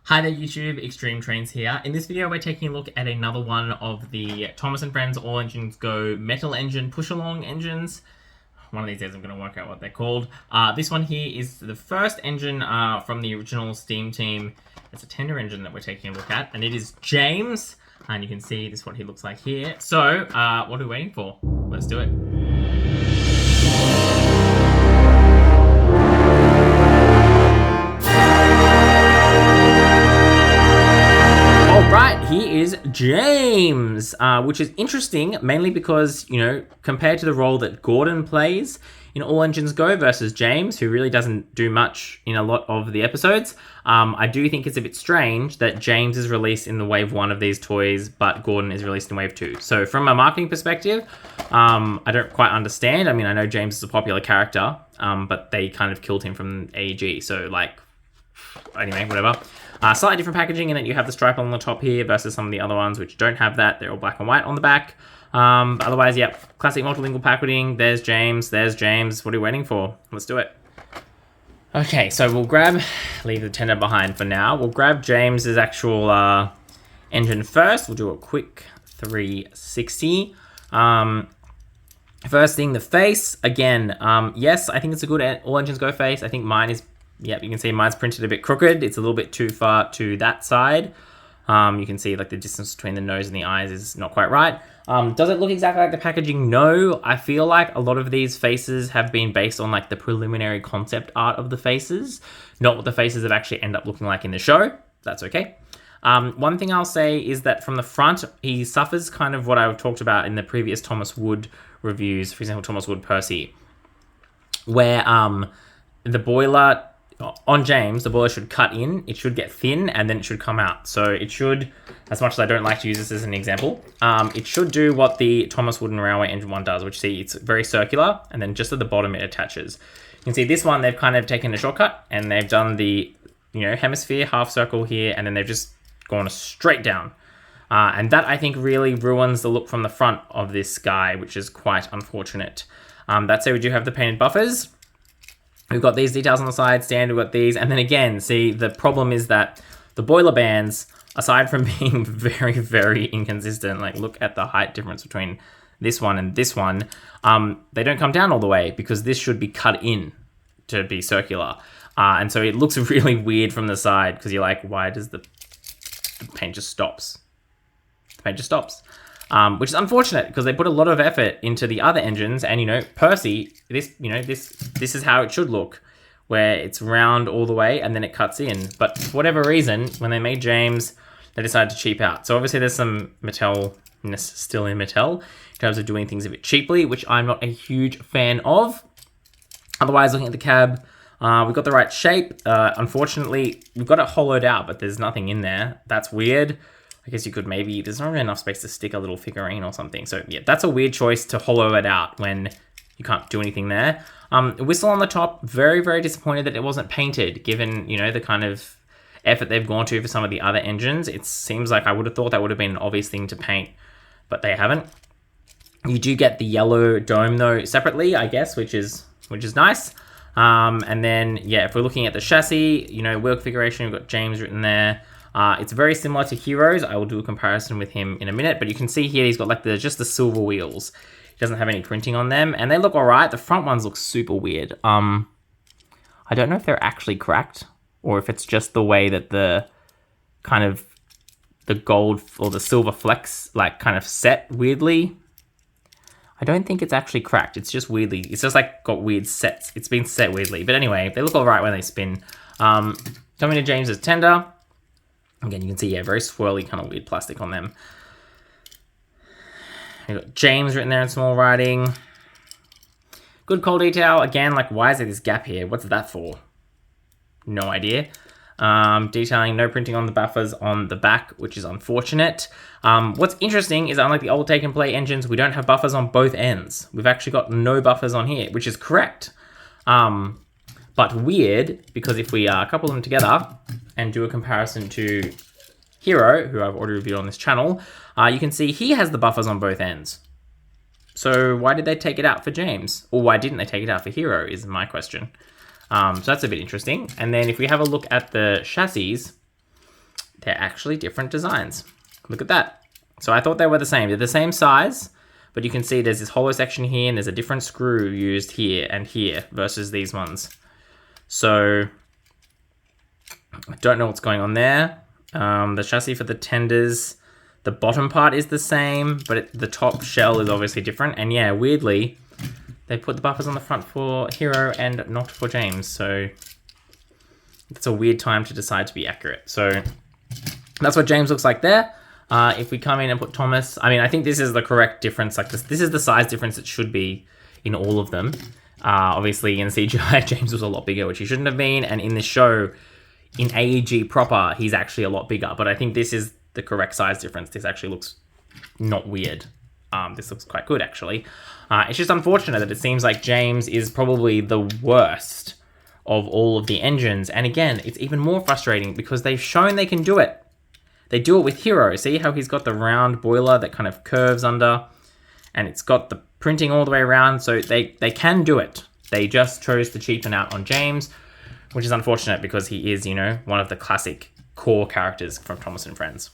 Hi there YouTube, Extreme Trains here. In this video we're taking a look at another one of the Thomas & Friends All Engines Go metal engine push-along engines. One of these days I'm going to work out what they're called. This one here is the first engine from the original Steam team. It's a tender engine that we're taking a look at, and it is James. And you can see this is what he looks like here. So, what are we waiting for? Let's do it. Alright, here is James, which is interesting, mainly because, you know, compared to the role that Gordon plays in All Engines Go versus James, who really doesn't do much in a lot of the episodes, I do think it's a bit strange that James is released in the wave 1 of these toys, but Gordon is released in wave 2. So from a marketing perspective, I don't quite understand. I mean, I know James is a popular character, but they kind of killed him from AEG, so like, anyway, whatever. Slightly different packaging in that you have the stripe on the top here versus some of the other ones which don't have that. They're all black and white on the back. Otherwise, yeah, classic multilingual packaging. There's James. There's James. What are you waiting for? Let's do it. Okay, so we'll leave the tender behind for now. We'll grab James's actual engine first. We'll do a quick 360. First thing, the face. Again, yes, I think it's a good All Engines Go face. I think mine is... Yep, you can see mine's printed a bit crooked. It's a little bit too far to that side. You can see like the distance between the nose and the eyes is not quite right. Does it look exactly like the packaging? No. I feel like a lot of these faces have been based on like the preliminary concept art of the faces, not what the faces have actually end up looking like in the show. That's okay. One thing I'll say is that from the front, he suffers kind of what I talked about in the previous Thomas Wood reviews, for example, Thomas Wood Percy, where the boiler... On James, the boiler should cut in, it should get thin, and then it should come out. So it should, as much as I don't like to use this as an example, it should do what the Thomas Wooden Railway Engine one does, which see, it's very circular, and then just at the bottom it attaches. You can see this one, they've kind of taken a shortcut, and they've done the, you know, hemisphere, half circle here, and then they've just gone straight down. And that, I think, really ruins the look from the front of this guy, which is quite unfortunate. That said, we do have the painted buffers. We've got these details on the side, standard, we've got these. And then again, see, the problem is that the boiler bands, aside from being very, very inconsistent, like look at the height difference between this one and this one, they don't come down all the way because this should be cut in to be circular. And so it looks really weird from the side because you're like, why does the paint just stops? The paint just stops. Which is unfortunate because they put a lot of effort into the other engines, and you know, Percy, this is how it should look, where it's round all the way and then it cuts in. But for whatever reason, when they made James, they decided to cheap out. So obviously there's some Mattel-ness still in Mattel in terms of doing things a bit cheaply, which I'm not a huge fan of. Otherwise, looking at the cab, we've got the right shape. Unfortunately, we've got it hollowed out, but there's nothing in there. That's weird. I guess you could maybe, there's not really enough space to stick a little figurine or something. So yeah, that's a weird choice to hollow it out when you can't do anything there. Whistle on the top, very, very disappointed that it wasn't painted, given, you know, the kind of effort they've gone to for some of the other engines. It seems like I would have thought that would have been an obvious thing to paint, but they haven't. You do get the yellow dome though separately, I guess, which is nice. And then, yeah, if we're looking at the chassis, you know, wheel configuration, we've got James written there. It's very similar to Heroes. I will do a comparison with him in a minute, but you can see here he's got like just the silver wheels. He doesn't have any printing on them, and they look all right. The front ones look super weird. I don't know if they're actually cracked or if it's just the way that the kind of the gold or the silver flecks like kind of set weirdly. I don't think it's actually cracked. It's just weirdly, it's just like got weird sets. It's been set weirdly, but anyway, they look all right when they spin. Coming to James's tender. Again, you can see, yeah, very swirly, kind of weird plastic on them. You've got James written there in small writing. Good coal detail. Again, like, why is there this gap here? What's that for? No idea. Detailing, no printing on the buffers on the back, which is unfortunate. What's interesting is, unlike the old take and play engines, we don't have buffers on both ends. We've actually got no buffers on here, which is correct. But weird, because if we couple them together and do a comparison to Hero, who I've already reviewed on this channel, you can see he has the buffers on both ends. So why did they take it out for James? Or why didn't they take it out for Hero is my question. So that's a bit interesting. And then if we have a look at the chassis, they're actually different designs. Look at that. So I thought they were the same. They're the same size, but you can see there's this hollow section here and there's a different screw used here and here versus these ones. So I don't know what's going on there. The chassis for the tenders, the bottom part is the same, but the top shell is obviously different. And yeah, weirdly, they put the buffers on the front for Hero and not for James. So it's a weird time to decide to be accurate. So that's what James looks like there. If we come in and put Thomas, I mean, I think this is the correct difference. Like this is the size difference it should be in all of them. Obviously in CGI, James was a lot bigger, which he shouldn't have been. And in this show, in AEG proper, he's actually a lot bigger. But I think this is the correct size difference. This actually looks not weird. This looks quite good, actually. It's just unfortunate that it seems like James is probably the worst of all of the engines. And again, it's even more frustrating because they've shown they can do it. They do it with Hero. See how he's got the round boiler that kind of curves under, and it's got the printing all the way around. So they can do it. They just chose to cheapen out on James, which is unfortunate because he is, you know, one of the classic core characters from Thomas and Friends.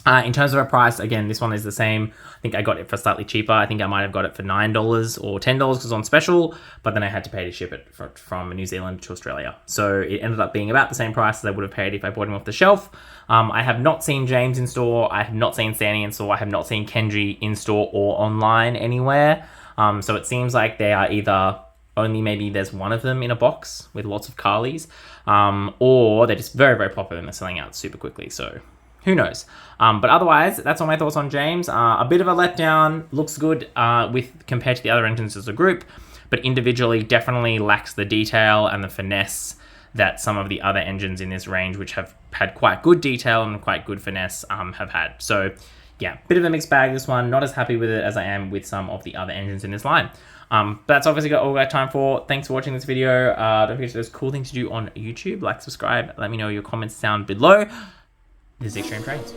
In terms of a price, again, this one is the same. I think I got it for slightly cheaper. I think I might have got it for $9 or $10 because it was on special, but then I had to pay to ship it from New Zealand to Australia. So it ended up being about the same price as I would have paid if I bought him off the shelf. I have not seen James in store. I have not seen seine in store. I have not seen Kenji in store or online anywhere. So it seems like they are either only maybe there's one of them in a box with lots of Carlies, or they're just very, very popular and they're selling out super quickly. So who knows? But otherwise, that's all my thoughts on James. A bit of a letdown. Looks good compared to the other engines as a group, but individually definitely lacks the detail and the finesse that some of the other engines in this range, which have had quite good detail and quite good finesse, have had. So yeah, bit of a mixed bag, this one. Not as happy with it as I am with some of the other engines in this line. But that's obviously all we got time for. Thanks for watching this video. Don't forget there's cool things to do on YouTube. Like, subscribe. Let me know your comments down below. This is Extreme Trains.